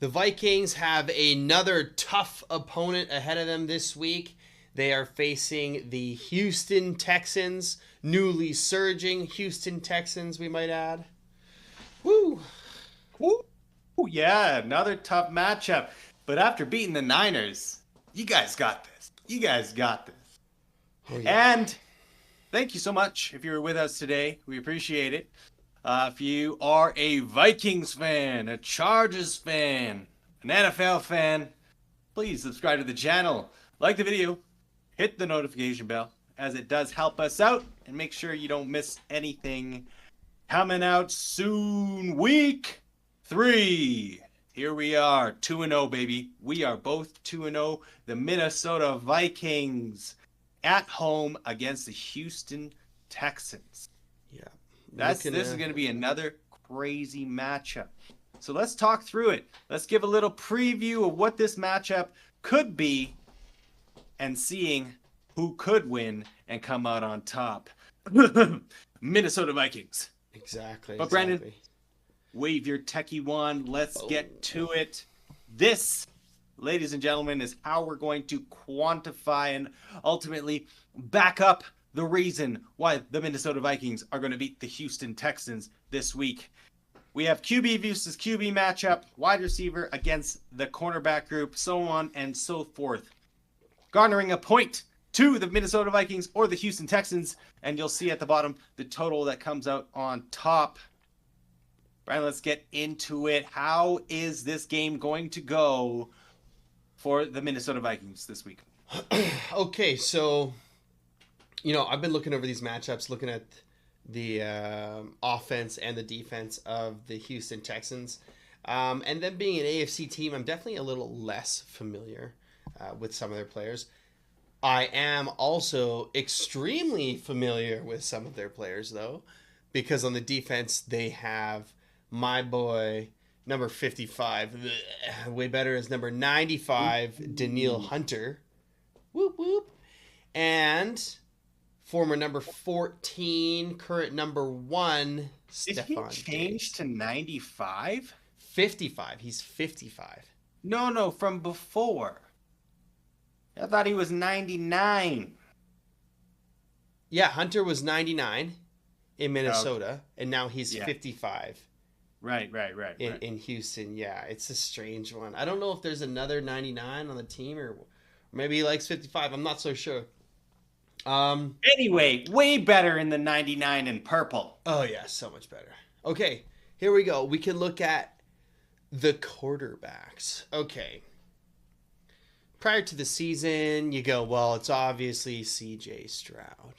The Vikings have another tough opponent ahead of them this week. They are facing the Houston Texans, newly surging Houston Texans, we might add. Woo! Woo! Yeah, another tough matchup. But after beating the Niners, you guys got this. You guys got this. Oh, yeah. And thank you so much if you were with us today. We appreciate it. If you are a Vikings fan, a Chargers fan, an NFL fan, please subscribe to the channel, like the video, hit the notification bell, as it does help us out, and make sure you don't miss anything coming out soon. Week 3. Here we are, 2-0, baby. We are both 2-0. The Minnesota Vikings at home against the Houston Texans. Yeah. This is going to be another crazy matchup. So let's talk through it. Let's give a little preview of what this matchup could be and seeing who could win and come out on top. Minnesota Vikings. Exactly. But Brandon, wave your techie wand. Let's get to it. This, ladies and gentlemen, is how we're going to quantify and ultimately back up the reason why the Minnesota Vikings are going to beat the Houston Texans this week. We have QB versus QB matchup, wide receiver against the cornerback group, so on and so forth. Garnering a point to the Minnesota Vikings or the Houston Texans, and you'll see at the bottom the total that comes out on top. Brian, let's get into it. How is this game going to go for the Minnesota Vikings this week? Okay, so I've been looking over these matchups, looking at the offense and the defense of the Houston Texans. And them being an AFC team, I'm definitely a little less familiar with some of their players. I am also extremely familiar with some of their players, though, because on the defense, they have my boy, number 55, way better as number 95, Danielle Hunter. Whoop, whoop. And former number 14, current number 1, Stephon Did he change to 95? 55. He's 55. No, from before. I thought he was 99. Yeah, Hunter was 99 in Minnesota, and now he's 55. Right. In Houston, yeah. It's a strange one. I don't know if there's another 99 on the team, or maybe he likes 55. I'm not so sure. Anyway, way better in the 99 in purple. Oh, yeah, so much better. Okay, here we go. We can look at the quarterbacks. Okay. Prior to the season, you go, well, it's obviously CJ Stroud.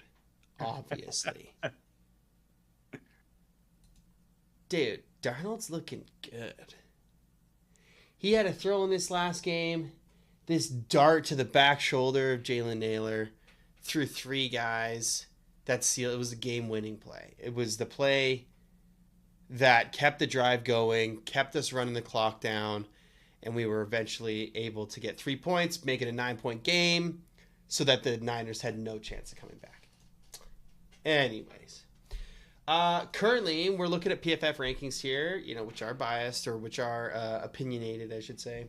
Obviously. Dude, Darnold's looking good. He had a throw in this last game. This dart to the back shoulder of Jalen Naylor through 3 guys. It was a game-winning play. It was the play that kept the drive going, kept us running the clock down, and we were eventually able to get 3 points, make it a 9-point game, so that the Niners had no chance of coming back. Anyways, currently we're looking at PFF rankings here, which are biased, or which are opinionated, I should say.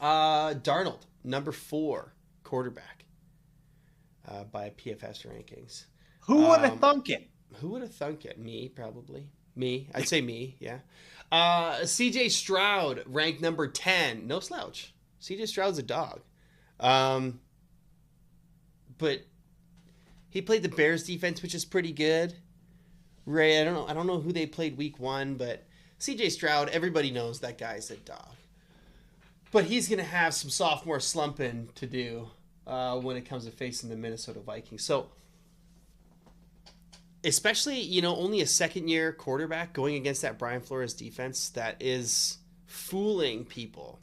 Darnold, number 4 quarterback by PFF rankings. Who would have thunk it? Who would have thunk it? Me, probably. Me. I'd say me, yeah. CJ Stroud, ranked number 10. No slouch. CJ Stroud's a dog. But he played the Bears defense, which is pretty good. Ray, I don't know who they played week 1, but CJ Stroud, everybody knows that guy's a dog. But he's going to have some sophomore slumping to do when it comes to facing the Minnesota Vikings. So, especially, only a second-year quarterback going against that Brian Flores defense that is fooling people.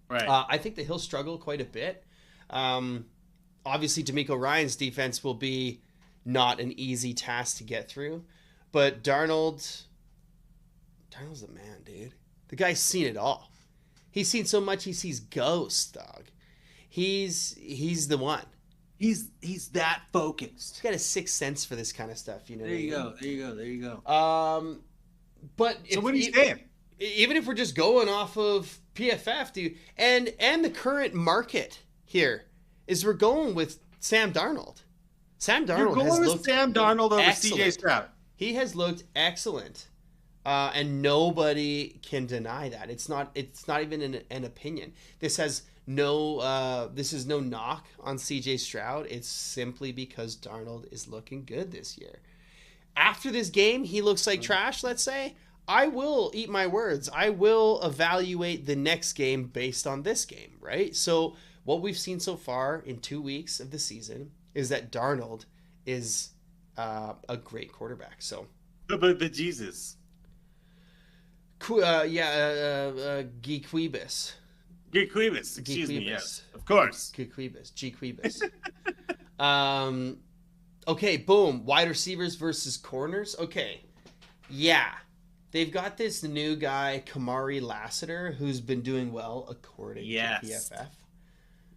Right. I think that he'll struggle quite a bit. Obviously, DeMeco Ryans' defense will be not an easy task to get through. But Darnold's the man, dude. The guy's seen it all. He's seen so much he sees ghosts, dog. He's the one. He's that focused. He's got a sixth sense for this kind of stuff, There you go. But so what are you saying? Even if we're just going off of PFF, dude. And the current market here is we're going with Sam Darnold. Sam Darnold You're going has with looked Sam Darnold over excellent. CJ Stroud. He has looked excellent. And nobody can deny that. It's not even an opinion. This is no knock on CJ Stroud. It's simply because Darnold is looking good this year. After this game, he looks like trash, let's say. I will eat my words. I will evaluate the next game based on this game, right? So what we've seen so far in 2 weeks of the season is that Darnold is a great quarterback. So, but Jesus. Geequibus. Geequibus. Excuse me. Yes, of course. Geequibus. Okay, boom. Wide receivers versus corners. Okay. Yeah. They've got this new guy, Kamari Lassiter, who's been doing well according to PFF.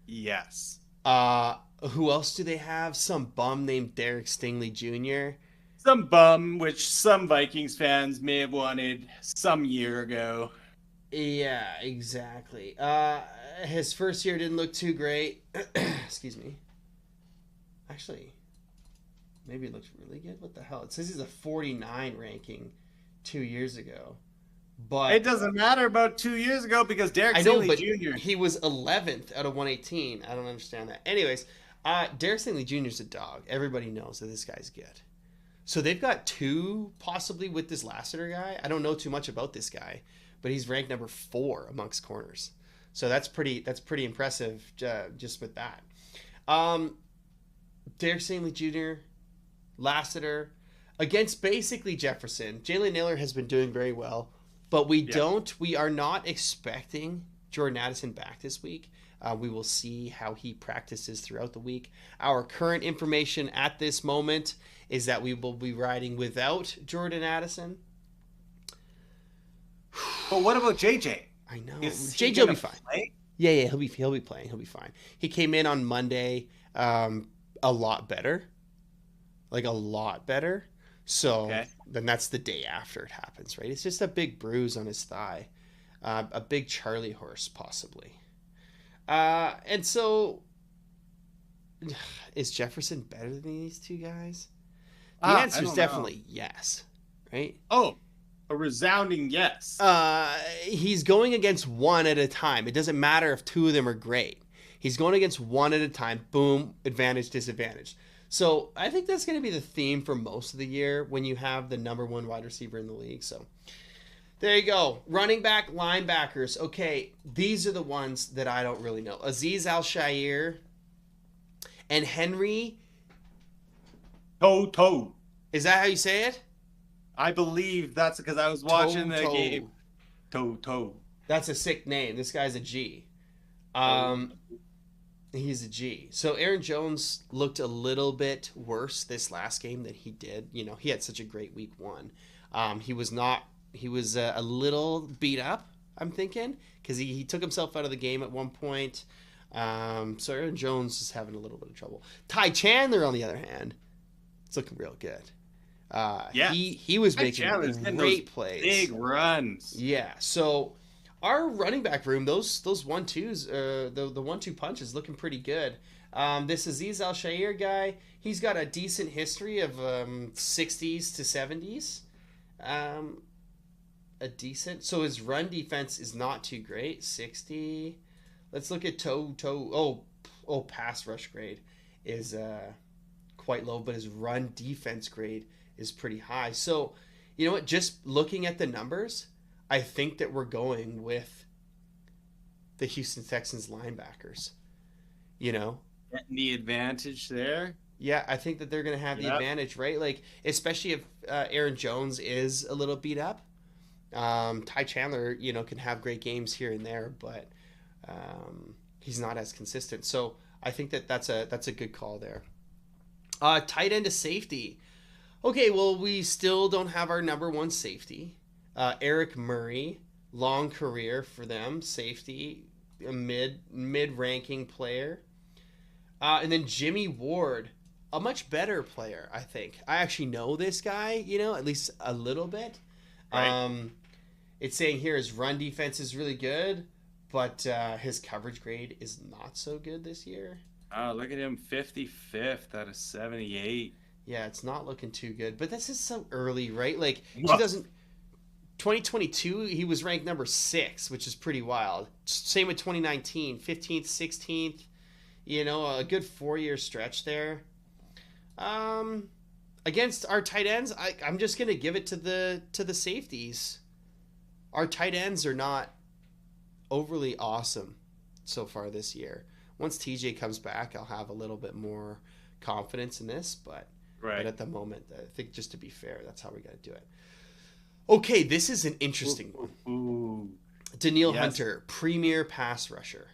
Yes. Who else do they have? Some bum named Derek Stingley Jr. Some bum, which some Vikings fans may have wanted some year ago. Yeah, exactly. His first year didn't look too great. Excuse me. Actually, maybe it looks really good. What the hell? It says he's a 49 ranking 2 years ago. But it doesn't matter about 2 years ago because Derek Stingley Jr. He was 11th out of 118. I don't understand that. Anyways, Derek Stingley Jr. is a dog. Everybody knows that this guy's good. So they've got two possibly with this Lassiter guy. I don't know too much about this guy, but he's ranked number 4 amongst corners. So that's pretty impressive just with that. Derek Stingley Jr., Lassiter, against basically Jefferson. Jalen Nailor has been doing very well, but we are not expecting Jordan Addison back this week. We will see how he practices throughout the week. Our current information at this moment is that we will be riding without Jordan Addison. But what about JJ? I know. JJ will be fine. Play? Yeah, he'll be playing. He'll be fine. He came in on Monday a lot better. Like a lot better. So then that's the day after it happens, right? It's just a big bruise on his thigh. A big Charlie horse, possibly. And so, is Jefferson better than these two guys? The answer is definitely yes, right? Oh, a resounding yes. He's going against one at a time. It doesn't matter if two of them are great. He's going against one at a time. Boom, advantage, disadvantage. So I think that's going to be the theme for most of the year when you have the number 1 wide receiver in the league. So there you go. Running back, linebackers. Okay, these are the ones that I don't really know. Azeez Al-Shaair and Henry. Toe. Is that how you say it? I believe that's because I was watching the game. Toe. That's a sick name. This guy's a G. He's a G. So Aaron Jones looked a little bit worse this last game than he did. You know, he had such a great week 1. He was a little beat up, I'm thinking, because he took himself out of the game at one point. So Aaron Jones is having a little bit of trouble. Ty Chandler, on the other hand, is looking real good. He was making great plays. Big runs. Yeah, so our running back room, those 1-2s, the 1-2 punch is looking pretty good. This Azeez Al-Shaair guy, he's got a decent history of 60s to 70s. So his run defense is not too great. 60. Let's look at pass rush grade is quite low, but his run defense grade is pretty high. So, you know what? Just looking at the numbers, I think that we're going with the Houston Texans linebackers. You know? Getting the advantage there. Yeah, I think that they're going to have the advantage, right? Like, especially if Aaron Jones is a little beat up. Ty Chandler, you know, can have great games here and there, but he's not as consistent. So I think that that's a good call there. Tight end to safety. Okay, well, we still don't have our number 1 safety. Eric Murray, long career for them, safety, a mid-ranking player. And then Jimmy Ward, a much better player, I think. I actually know this guy, you know, at least a little bit. Right. It's saying here his run defense is really good, but his coverage grade is not so good this year. Oh, look at him, 55th out of 78. Yeah, it's not looking too good. But this is so early, right? Like What? 2022, he was ranked number 6, which is pretty wild. Same with 2019, 15th, 16th. You know, a good 4-year stretch there. Against our tight ends, I'm just gonna give it to the safeties. Our tight ends are not overly awesome so far this year. Once TJ comes back, I'll have a little bit more confidence in this, but at the moment, I think just to be fair, that's how we got to do it. Okay, this is an interesting one. Ooh. Danielle Hunter, premier pass rusher.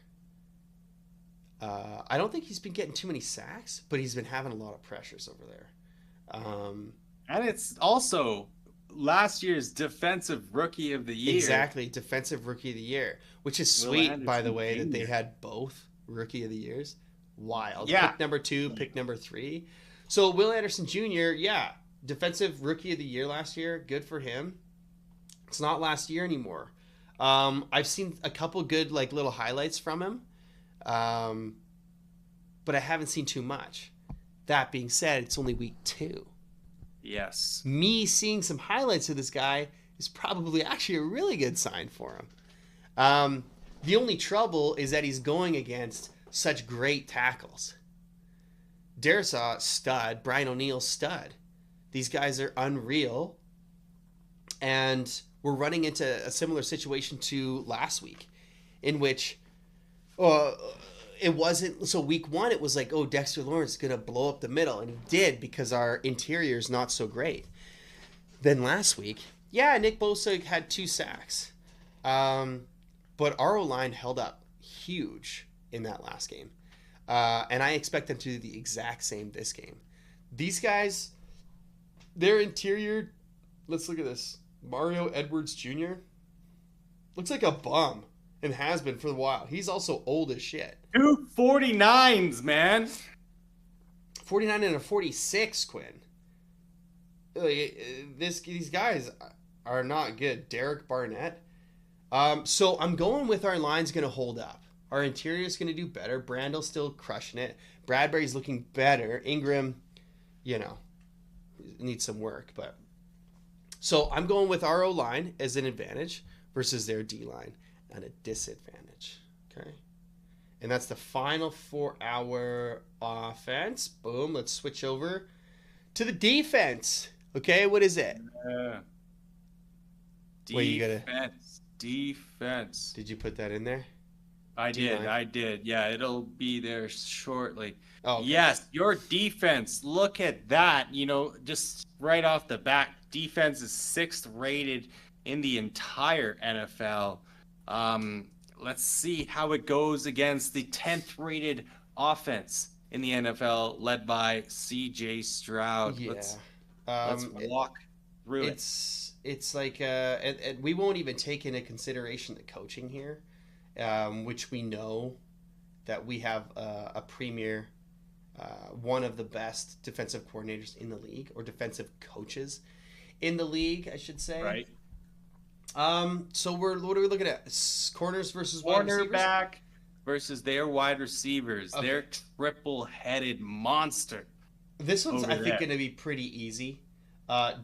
I don't think he's been getting too many sacks, but he's been having a lot of pressures over there. And it's also last year's Defensive Rookie of the Year. Exactly, Defensive Rookie of the Year, which is sweet, by the way, that they had both Rookie of the Years. Wild. Yeah. Pick number 2, pick number 3. So Will Anderson Jr., Defensive Rookie of the Year last year. Good for him. It's not last year anymore. I've seen a couple good little highlights from him, but I haven't seen too much. That being said, it's only week 2. Yes. Me seeing some highlights of this guy is probably actually a really good sign for him. The only trouble is that he's going against such great tackles. Darisaw, stud. Brian O'Neill, stud. These guys are unreal. And we're running into a similar situation to last week, in which it wasn't. So week 1, it was like, oh, Dexter Lawrence is going to blow up the middle. And he did, because our interior is not so great. Then last week, Nick Bosa had 2 sacks. But our O-line held up huge in that last game. And I expect them to do the exact same this game. These guys, their interior, let's look at this. Mario Edwards Jr. looks like a bum and has been for a while. He's also old as shit. 2 49s, man. 49 and a 46, Quinn. These guys are not good. Derek Barnett. So I'm going with our line's going to hold up. Our interior is going to do better. Brandel's still crushing it. Bradbury's looking better. Ingram, needs some work. But so I'm going with our O-line as an advantage versus their D-line and a disadvantage. Okay. And that's the final for our offense. Boom. Let's switch over to the defense. Okay. What is it? Defense. Did you put that in there? I did. Yeah, it'll be there shortly. Oh, okay. Yes, your defense. Look at that. Just right off the bat, defense is 6th rated in the entire NFL. Let's see how it goes against the 10th rated offense in the NFL, led by CJ Stroud. Yeah. Let's walk through it. It's like and we won't even take into consideration the coaching here, which we know that we have a premier, one of the best defensive coordinators in the league, or defensive coaches in the league, I should say. Right. So what are we looking at? Corners versus wide receivers? Cornerback versus their wide receivers. Okay. Their triple-headed monster. This one's, I think, there. going to be pretty easy.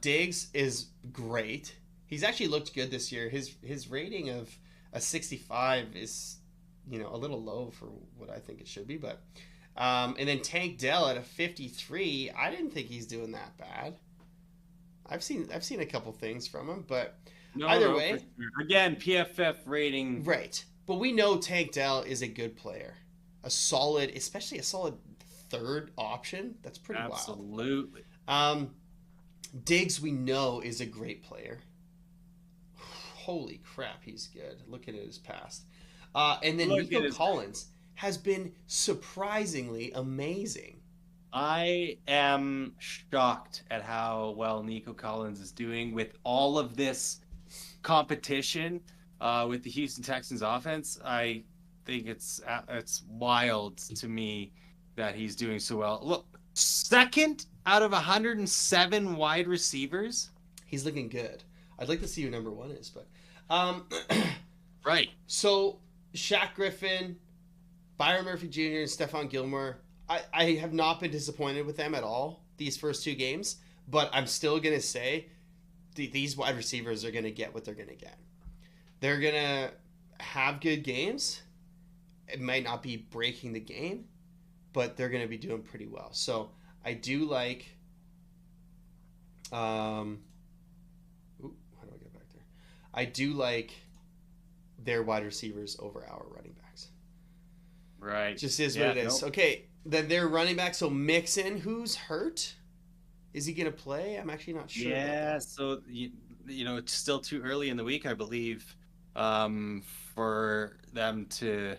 Diggs is great. He's actually looked good this year. His rating of a 65 is, a little low for what I think it should be. But and then Tank Dell at a 53. I didn't think he's doing that bad. I've seen a couple things from him, but either way, sure. Again, PFF rating. Right. But we know Tank Dell is a good player, especially a solid third option. That's pretty wild. Absolutely. Diggs, we know, is a great player. Holy crap, he's good. Looking at his past. And then Nico Collins has been surprisingly amazing. I am shocked at how well Nico Collins is doing with all of this competition with the Houston Texans offense. I think it's wild to me that he's doing so well. Look, 2nd out of 107 wide receivers. He's looking good. I'd like to see who number 1 is, but right. So Shaq Griffin, Byron Murphy Jr., and Stephon Gilmore. I have not been disappointed with them at all these first 2 games, but I'm still going to say these wide receivers are going to get what they're going to get. They're going to have good games. It might not be breaking the game, but they're going to be doing pretty well. So I do like. How do I get back there? I do like their wide receivers over our running backs. Right. Just is what it is. Nope. Okay, then their running back. So Mixon, who's hurt? Is he going to play? I'm actually not sure. Yeah, so, you know, it's still too early in the week, I believe, for them to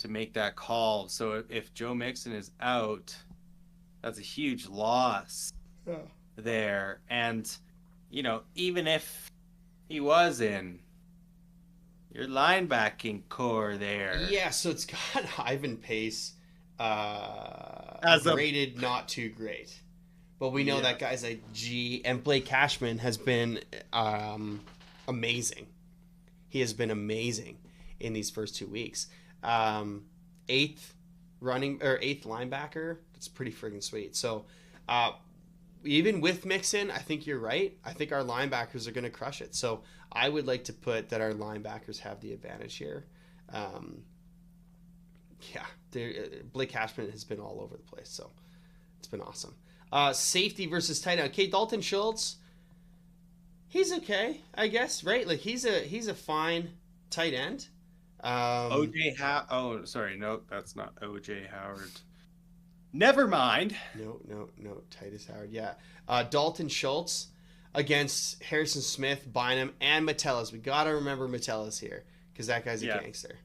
make that call. So if Joe Mixon is out, that's a huge loss there. And, you know, even if he was in, your linebacking core there. Yeah, so it's got Ivan Pace rated not too great. But we know that guy's a G. And Blake Cashman has been amazing. He has been amazing in these first 2 weeks. 8th linebacker. That's pretty friggin' sweet. So even with Mixon, I think you're right. I think our linebackers are going to crush it. So I would like to put that our linebackers have the advantage here. Blake Cashman has been all over the place. So it's been awesome. Safety versus tight end. Okay, Dalton Schultz. He's okay, I guess, right? Like he's a fine tight end. OJ Oh, sorry, no, that's not OJ Howard. Never mind. No, Titus Howard. Yeah, Dalton Schultz against Harrison Smith, Bynum, and Metellus. We gotta remember Metellus here because that guy's a gangster.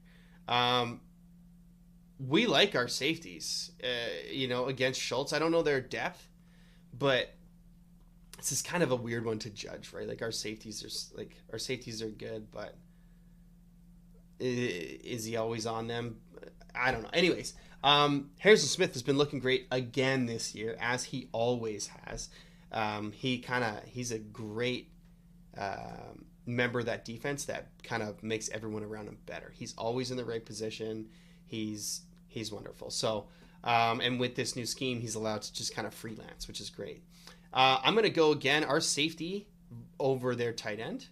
We like our safeties, against Schultz. I don't know their depth, but this is kind of a weird one to judge, right? Like our safeties are good, but is he always on them? I don't know. Anyways, Harrison Smith has been looking great again this year, as he always has. He's a great member of that defense that kind of makes everyone around him better. He's always in the right position. He's wonderful. So, and with this new scheme, he's allowed to just kind of freelance, which is great. I'm going to go again, our safety over their tight end.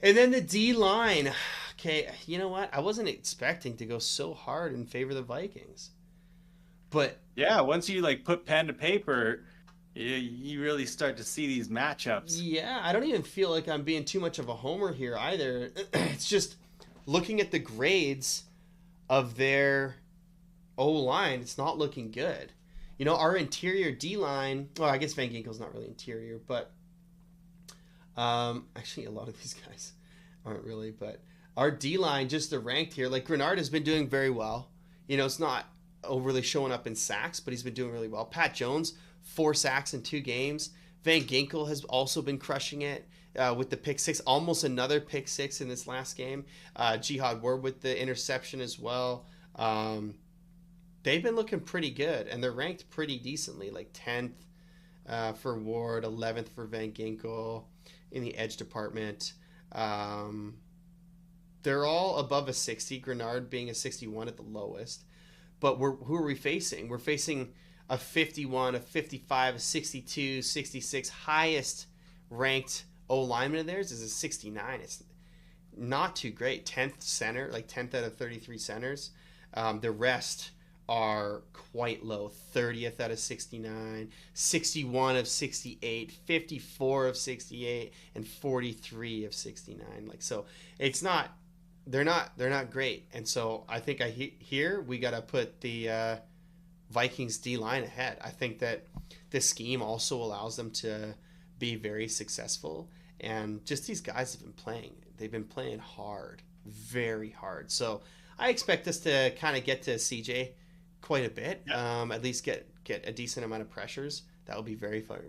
And then the D-line. Okay, you know what? I wasn't expecting to go so hard in favor of the Vikings. But yeah, once you put pen to paper, you really start to see these matchups. Yeah, I don't even feel like I'm being too much of a homer here either. It's just looking at the grades of their O-line, it's not looking good. You know, our interior D-line, well, I guess Van Ginkel's not really interior, but actually a lot of these guys aren't really, but our D-line, just the ranked here, like Grenard has been doing very well. You know, it's not overly showing up in sacks, but he's been doing really well. Pat Jones, 4 sacks in 2 games. Van Ginkel has also been crushing it with the pick 6, almost another pick 6 in this last game. Jihad Ward with the interception as well. They've been looking pretty good, and they're ranked pretty decently, like 10th for Ward, 11th for Van Ginkel in the edge department. They're all above a 60, Grenard being a 61 at the lowest. But who are we facing? We're facing a 51, a 55, a 62, 66. Highest ranked O-lineman of theirs is a 69. It's not too great. 10th center, like 10th out of 33 centers. The rest are quite low. 30th out of 69, 61 of 68, 54 of 68, and 43 of 69. So it's not, they're not great. And so I think here we got to put the Vikings D-line ahead. I think that this scheme also allows them to be very successful. And just these guys have been playing. They've been playing hard, very hard. So I expect us to kind of get to CJ quite a bit. Yep. At least get a decent amount of pressures. That will be very fun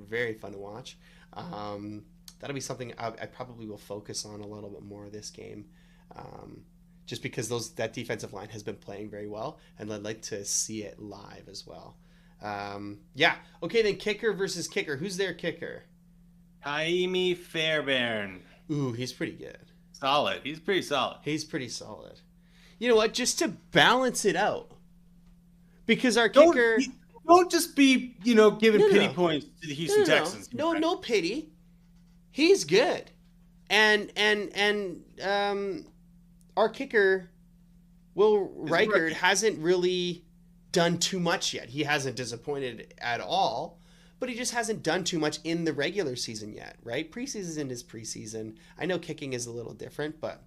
to watch. That'll be something I probably will focus on a little bit more this game. Just because that defensive line has been playing very well, and I'd like to see it live as well. Okay, then kicker versus kicker. Who's their kicker? Jaime Fairbairn. Ooh, he's pretty good. Solid. He's pretty solid. He's pretty solid. You know what? Just to balance it out. Because our kicker... Don't just be, giving pity No. points to the Houston Texans. No pity. He's good. And our kicker, Will Reichard, hasn't really done too much yet. He hasn't disappointed at all, but he just hasn't done too much in the regular season yet, right? Preseason is preseason. I know kicking is a little different, but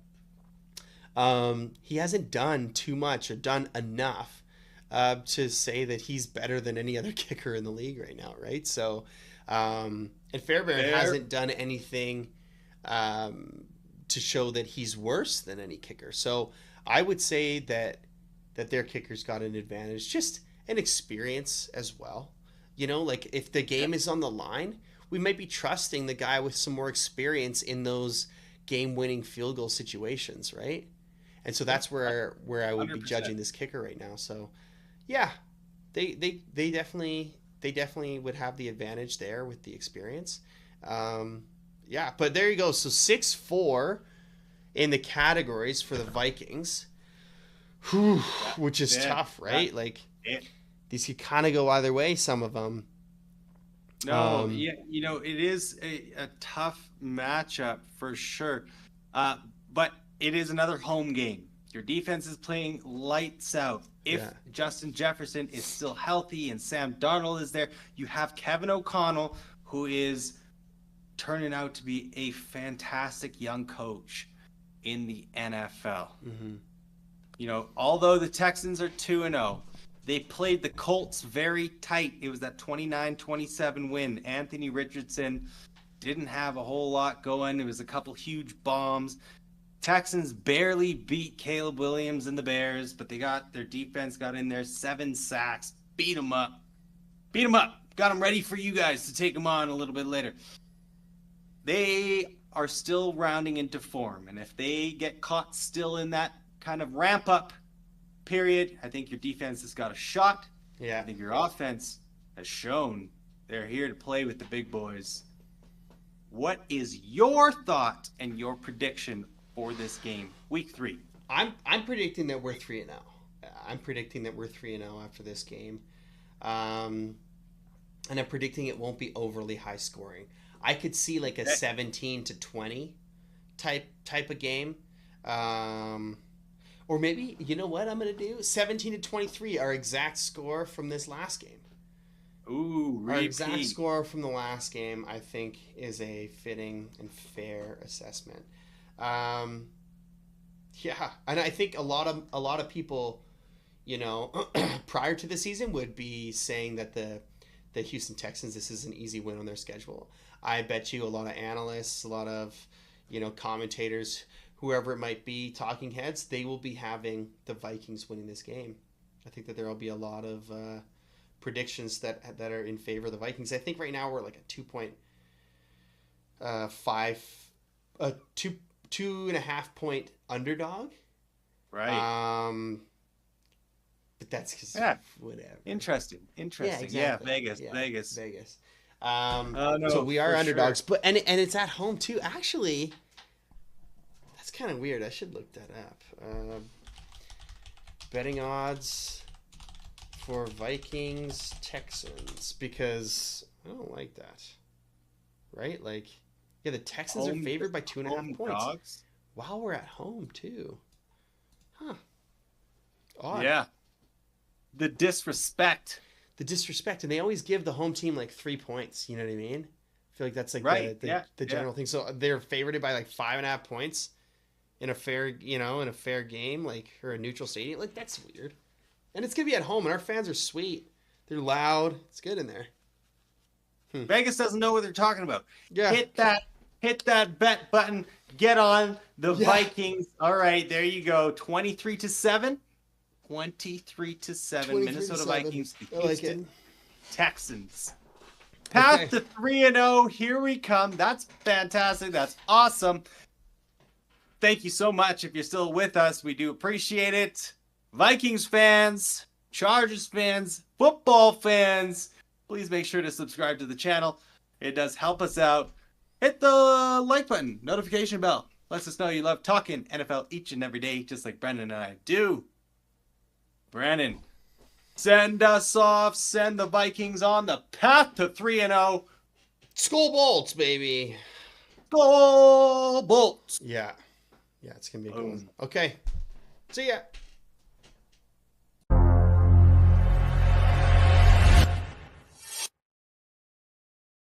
he hasn't done too much or done enough to say that he's better than any other kicker in the league right now, right? So, and Fairbairn hasn't done anything to show that he's worse than any kicker. So I would say that their kicker's got an advantage, just an experience as well. Like if the game is on the line, we might be trusting the guy with some more experience in those game-winning field goal situations, right? And so that's where I would 100%. Be judging this kicker right now. So, yeah, they definitely would have the advantage there with the experience. Yeah, but there you go. So 6-4 in the categories for the Vikings, which is tough, right? These could kind of go either way, some of them. No, it is a tough matchup for sure. But it is another home game. Your defense is playing lights out. If Justin Jefferson is still healthy and Sam Darnold is there, you have Kevin O'Connell, who is turning out to be a fantastic young coach in the NFL. Mm-hmm. Although the Texans are 2-0, they played the Colts very tight. It was that 29-27 win. Anthony Richardson didn't have a whole lot going. It was a couple huge bombs. Texans barely beat Caleb Williams and the Bears, but their defense got in there, 7 sacks, beat them up, got them ready for you guys to take them on a little bit later. They are still rounding into form, and if they get caught still in that kind of ramp up period, I think your defense has got a shot. Yeah, I think your offense has shown they're here to play with the big boys. What is your thought and your prediction for this game, week 3? I'm predicting that we're 3-0. I'm predicting that we're 3-0 after this game, and I'm predicting it won't be overly high scoring. I could see like a 17-20 type of game, or maybe you know what I'm gonna do? 17-23, our exact score from this last game. Ooh, repeat. Our exact score from the last game, I think, is a fitting and fair assessment. Yeah, and I think a lot of people, prior to the season would be saying that the Houston Texans, this is an easy win on their schedule. I bet you a lot of analysts, a lot of, commentators, whoever it might be, talking heads, they will be having the Vikings winning this game. I think that there will be a lot of predictions that are in favor of the Vikings. I think right now we're like a 2.5 point underdog. Right. But that's because whatever. Interesting. Yeah, exactly. Vegas. No, so we are underdogs, sure. and it's at home too. Actually, that's kind of weird. I should look that up. Betting odds for Vikings Texans, because I don't like that. Right? The Texans are favored by 2.5 points. Dogs? While we're at home too. Huh. Odd. Yeah. The disrespect, and they always give the home team 3 points. You know what I mean? I feel like that's the general thing. So they're favored by 5.5 points in a fair game, or a neutral stadium. That's weird. And it's gonna be at home, and our fans are sweet. They're loud. It's good in there. Vegas doesn't know what they're talking about. Yeah. Hit that bet button. Get on the Vikings. All right, there you go. 23-7. 23-7. Minnesota Vikings. The Houston Texans. Path to 3-0. Here we come. That's fantastic. That's awesome. Thank you so much if you're still with us. We do appreciate it. Vikings fans, Chargers fans, football fans, please make sure to subscribe to the channel. It does help us out. Hit the like button, notification bell. Let us know you love talking NFL each and every day, just like Brandon and I do. Brandon, send us off. Send the Vikings on the path to 3-0. Skol Bolts, baby. Skol Bolts. Yeah. Yeah, it's going to be a good one. Okay. See ya.